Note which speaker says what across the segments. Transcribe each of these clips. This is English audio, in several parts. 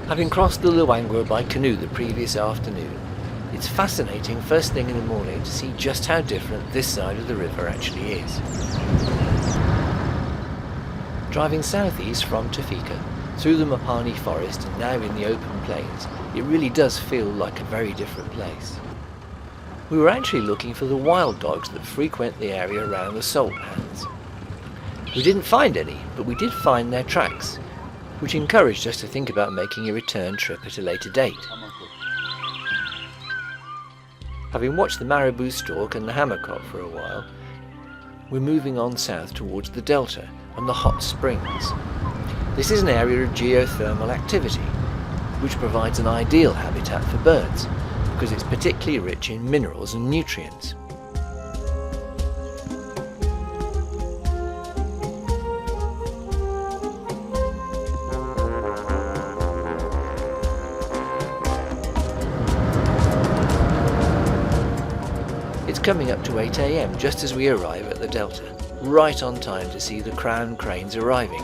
Speaker 1: Having crossed the Lauangwa by canoe the previous afternoon, it's fascinating first thing in the morning to see just how different this side of the river actually is. Driving southeast from Tafika, through the Mapani forest and now in the open plains, it really does feel like a very different place. We were actually looking for the wild dogs that frequent the area around the salt pans. We didn't find any, but we did find their tracks, which encouraged us to think about making a return trip at a later date. Having watched the marabou stork and the hammercock for a while, we're moving on south towards the delta and the hot springs. This is an area of geothermal activity, which provides an ideal habitat for birds, because it's particularly rich in minerals and nutrients. It's coming up to 8 AM just as we arrive at the delta, right on time to see the crown cranes arriving.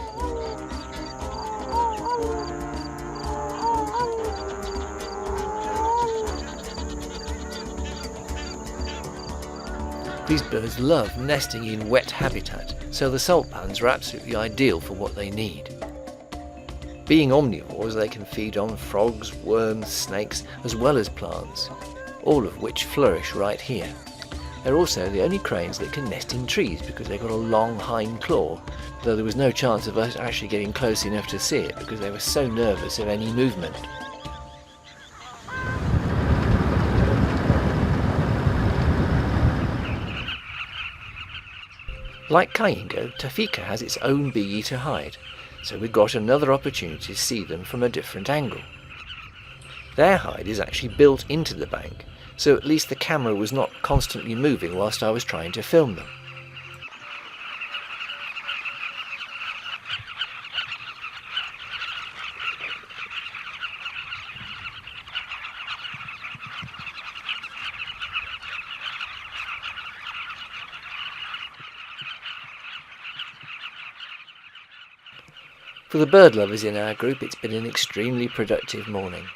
Speaker 1: These birds love nesting in wet habitat, so the salt pans are absolutely ideal for what they need. Being omnivores, they can feed on frogs, worms, snakes, as well as plants, all of which flourish right here. They're also the only cranes that can nest in trees because they've got a long hind claw, though there was no chance of us actually getting close enough to see it because they were so nervous of any movement. Like Kayingo, Tafika has its own bee-eater hide, so we got another opportunity to see them from a different angle. Their hide is actually built into the bank, so at least the camera was not constantly moving whilst I was trying to film them. For the bird lovers in our group, it's been an extremely productive morning.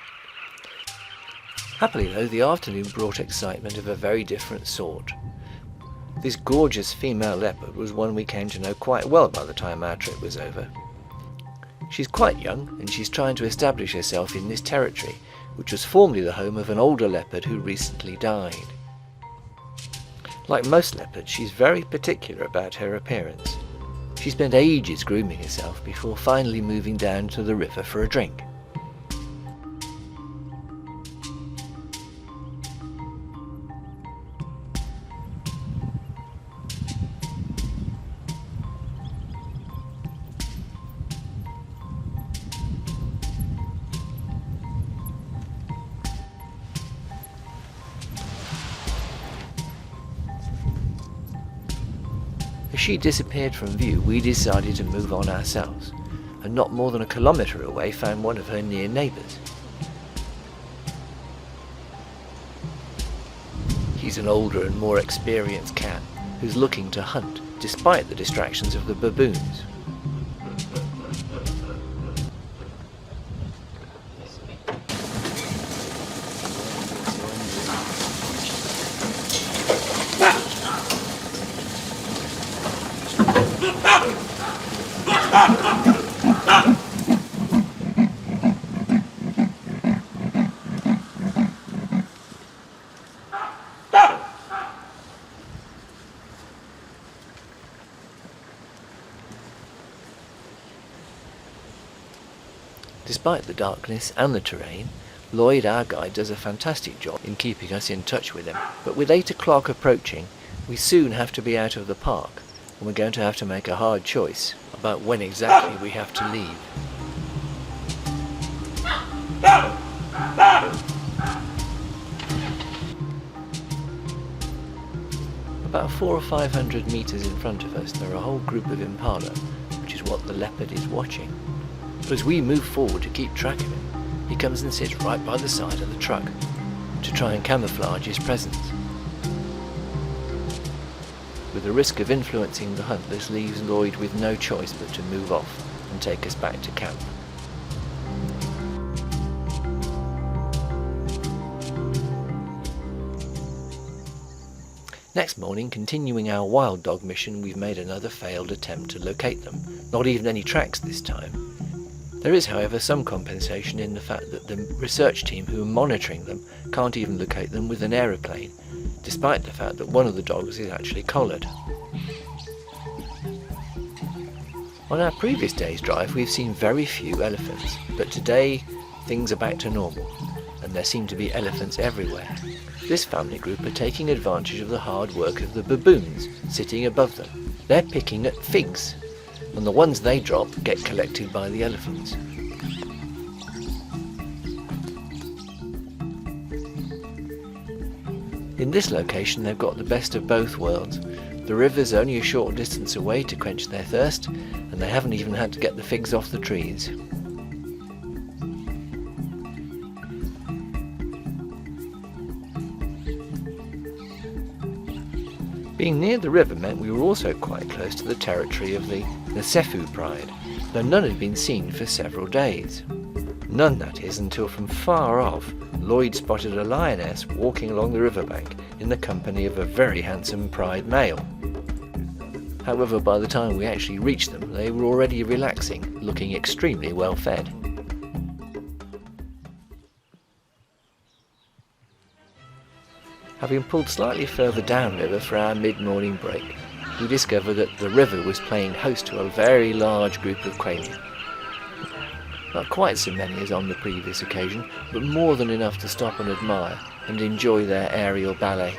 Speaker 1: Happily though, the afternoon brought excitement of a very different sort. This gorgeous female leopard was one we came to know quite well by the time our trip was over. She's quite young and she's trying to establish herself in this territory, which was formerly the home of an older leopard who recently died. Like most leopards, she's very particular about her appearance. She spent ages grooming herself before finally moving down to the river for a drink. As she disappeared from view, we decided to move on ourselves, and not more than a kilometre away found one of her near neighbours. He's an older and more experienced cat who's looking to hunt, despite the distractions of the baboons. Despite the darkness and the terrain, Lloyd, our guide, does a fantastic job in keeping us in touch with him. But with 8 o'clock approaching, we soon have to be out of the park, and we're going to have to make a hard choice about when exactly we have to leave. About 400 or 500 metres in front of us, there are a whole group of impala, which is what the leopard is watching. But as we move forward to keep track of him, he comes and sits right by the side of the truck to try and camouflage his presence. With the risk of influencing the hunt, this leaves Lloyd with no choice but to move off and take us back to camp. Next morning, continuing our wild dog mission, we've made another failed attempt to locate them. Not even any tracks this time. There is, however, some compensation in the fact that the research team who are monitoring them can't even locate them with an aeroplane, despite the fact that one of the dogs is actually collared. On our previous day's drive, we've seen very few elephants, but today things are back to normal, and there seem to be elephants everywhere. This family group are taking advantage of the hard work of the baboons sitting above them. They're picking at figs, and the ones they drop get collected by the elephants. In this location they've got the best of both worlds. The river's only a short distance away to quench their thirst, and they haven't even had to get the figs off the trees. Being near the river meant we were also quite close to the territory of the Sefu pride, though none had been seen for several days. None, that is, until from far off Lloyd spotted a lioness walking along the riverbank in the company of a very handsome pride male. However, by the time we actually reached them, they were already relaxing, looking extremely well fed. Having pulled slightly further downriver for our mid-morning break, we discovered that the river was playing host to a very large group of quail. Not quite so many as on the previous occasion, but more than enough to stop and admire and enjoy their aerial ballet.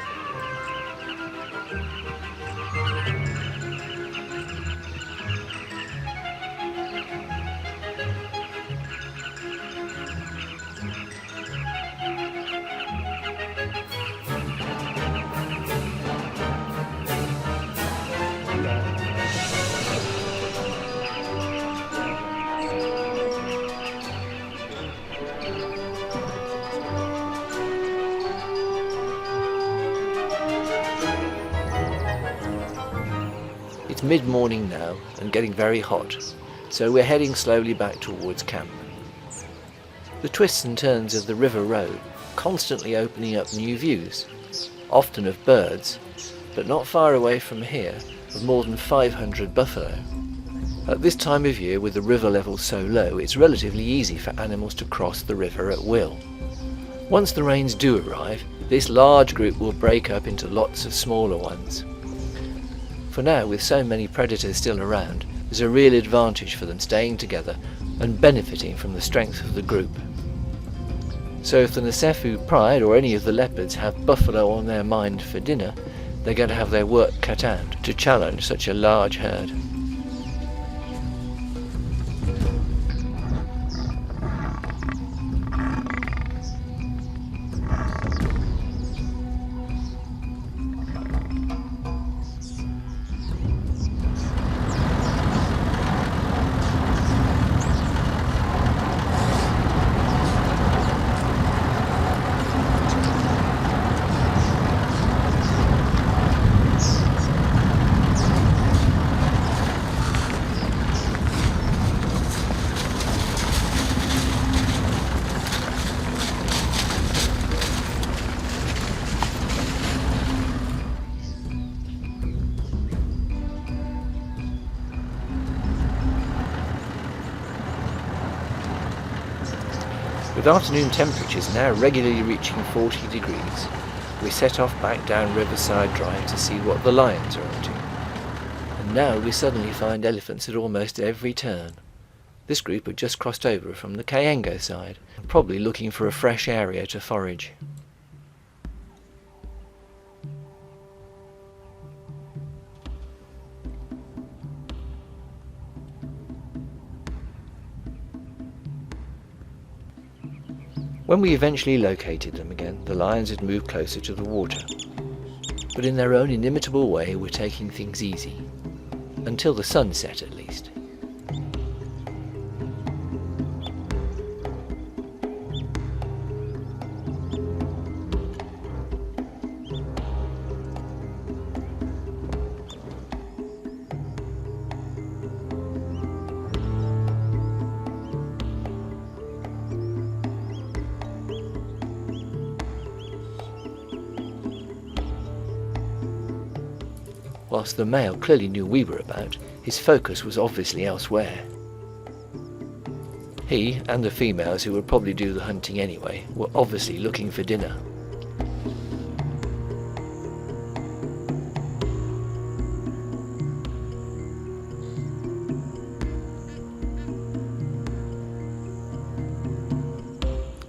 Speaker 1: It's mid-morning now and getting very hot, so we're heading slowly back towards camp. The twists and turns of the river road constantly opening up new views, often of birds, but not far away from here of more than 500 buffalo. At this time of year, with the river level so low, it's relatively easy for animals to cross the river at will. Once the rains do arrive, this large group will break up into lots of smaller ones. For now, with so many predators still around, there's a real advantage for them staying together and benefiting from the strength of the group. So if the Nasefu pride or any of the leopards have buffalo on their mind for dinner, they're going to have their work cut out to challenge such a large herd. With afternoon temperatures now regularly reaching 40 degrees, we set off back down Riverside Drive to see what the lions are up to. And now we suddenly find elephants at almost every turn. This group had just crossed over from the Kayengo side, probably looking for a fresh area to forage. When we eventually located them again, the lions had moved closer to the water. But in their own inimitable way, were taking things easy. Until the sun set, at least. Whilst the male clearly knew we were about, his focus was obviously elsewhere. He, and the females who would probably do the hunting anyway, were obviously looking for dinner.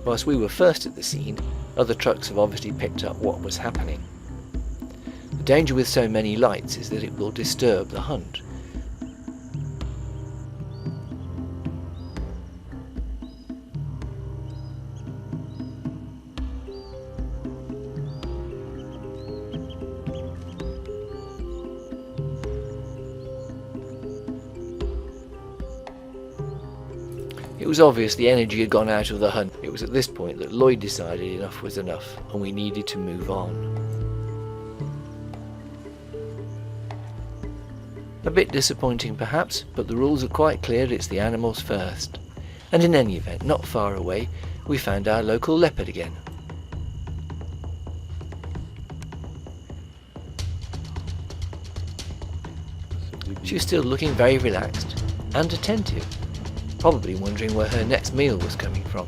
Speaker 1: Whilst we were first at the scene, other trucks have obviously picked up what was happening. The danger with so many lights is that it will disturb the hunt. It was obvious the energy had gone out of the hunt. It was at this point that Lloyd decided enough was enough and we needed to move on. A bit disappointing perhaps, but the rules are quite clear, it's the animals first. And in any event, not far away, we found our local leopard again. She was still looking very relaxed and attentive, probably wondering where her next meal was coming from.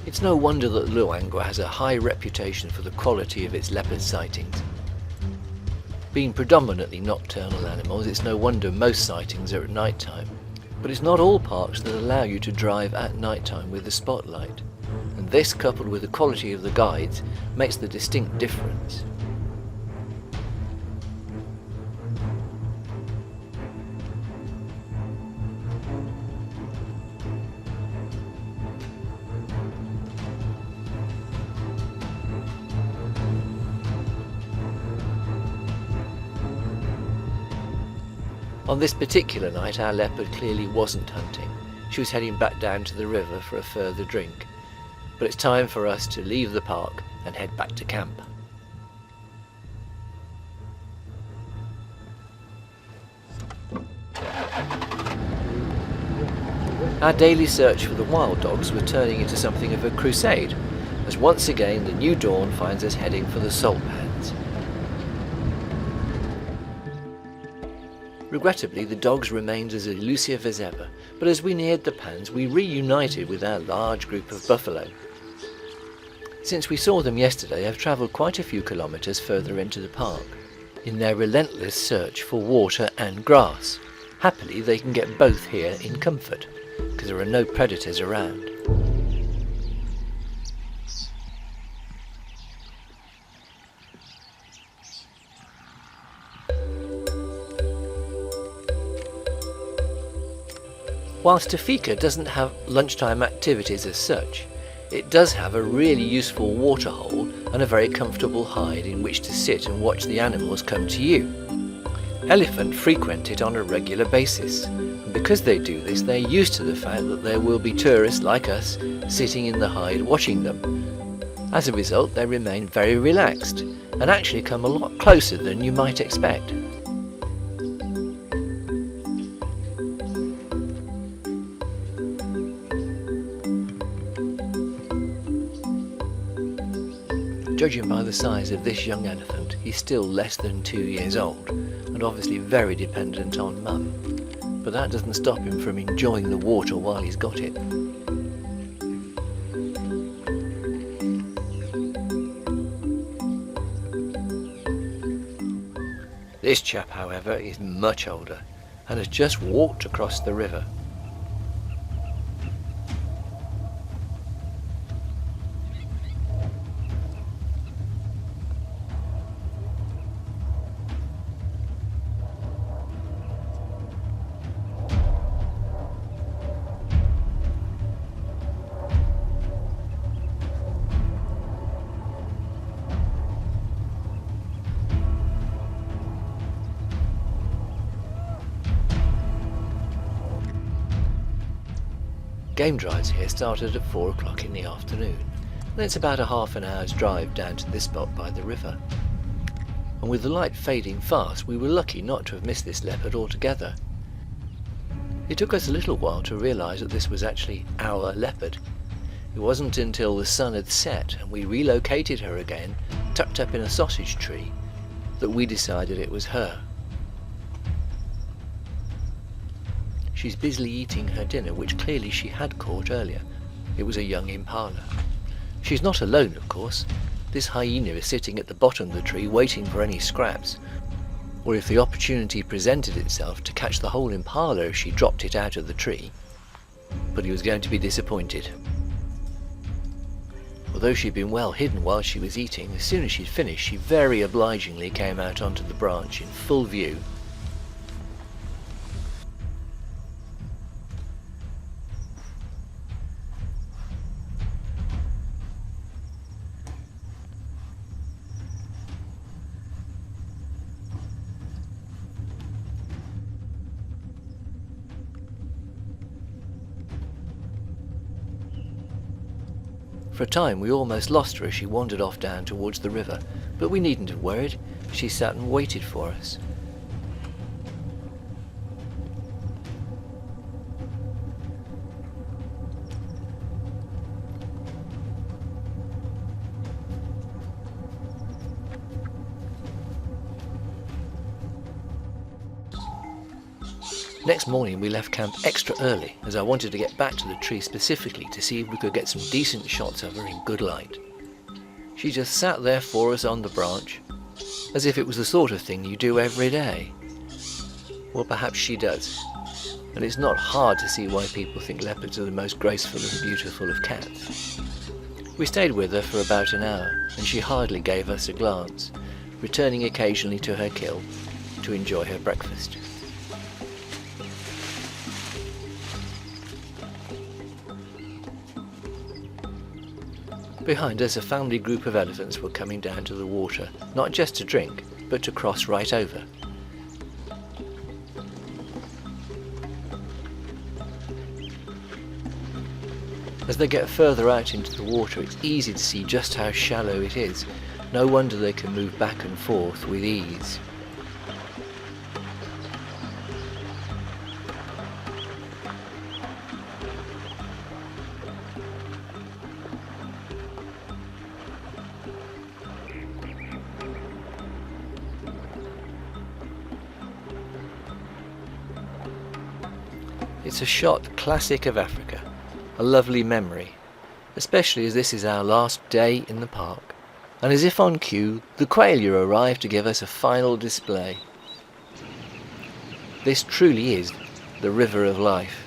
Speaker 1: It's no wonder that Lauangwa has a high reputation for the quality of its leopard sightings. Being predominantly nocturnal animals, it's no wonder most sightings are at night time. But it's not all parks that allow you to drive at night time with the spotlight, and this, coupled with the quality of the guides, makes the distinct difference. On this particular night our leopard clearly wasn't hunting. She was heading back down to the river for a further drink. But it's time for us to leave the park and head back to camp. Our daily search for the wild dogs was turning into something of a crusade, as once again the new dawn finds us heading for the salt pans. Regrettably, the dogs remained as elusive as ever, but as we neared the pans we reunited with our large group of buffalo. Since we saw them yesterday, they've travelled quite a few kilometres further into the park, in their relentless search for water and grass. Happily they can get both here in comfort, because there are no predators around. Whilst Tafika doesn't have lunchtime activities as such, it does have a really useful water hole and a very comfortable hide in which to sit and watch the animals come to you. Elephant frequent it on a regular basis, and because they do this they're used to the fact that there will be tourists like us sitting in the hide watching them. As a result they remain very relaxed and actually come a lot closer than you might expect. Judging by the size of this young elephant, he's still less than 2 years old, and obviously very dependent on mum. But that doesn't stop him from enjoying the water while he's got it. This chap, however, is much older, and has just walked across the river. Game drives here started at 4 o'clock in the afternoon, and it's about a half an hour's drive down to this spot by the river. and with the light fading fast, we were lucky not to have missed this leopard altogether. It took us a little while to realise that this was actually our leopard. It wasn't until the sun had set and we relocated her again, tucked up in a sausage tree, that we decided it was her. She's busily eating her dinner, which clearly she had caught earlier. It was a young impala. She's not alone, of course. This hyena is sitting at the bottom of the tree waiting for any scraps, or if the opportunity presented itself, to catch the whole impala if she dropped it out of the tree. But he was going to be disappointed. Although she'd been well hidden while she was eating, as soon as she'd finished, she very obligingly came out onto the branch in full view. For a time we almost lost her as she wandered off down towards the river, but we needn't have worried. She sat and waited for us. Next morning we left camp extra early, as I wanted to get back to the tree specifically to see if we could get some decent shots of her in good light. She just sat there for us on the branch, as if it was the sort of thing you do every day. Well, perhaps she does, and it's not hard to see why people think leopards are the most graceful and beautiful of cats. We stayed with her for about an hour, and she hardly gave us a glance, returning occasionally to her kill to enjoy her breakfast. Behind us, a family group of elephants were coming down to the water, not just to drink, but to cross right over. As they get further out into the water, it's easy to see just how shallow it is. No wonder they can move back and forth with ease. It's a shot classic of Africa, a lovely memory, especially as this is our last day in the park, and as if on cue, the quail arrived to give us a final display. This truly is the river of life.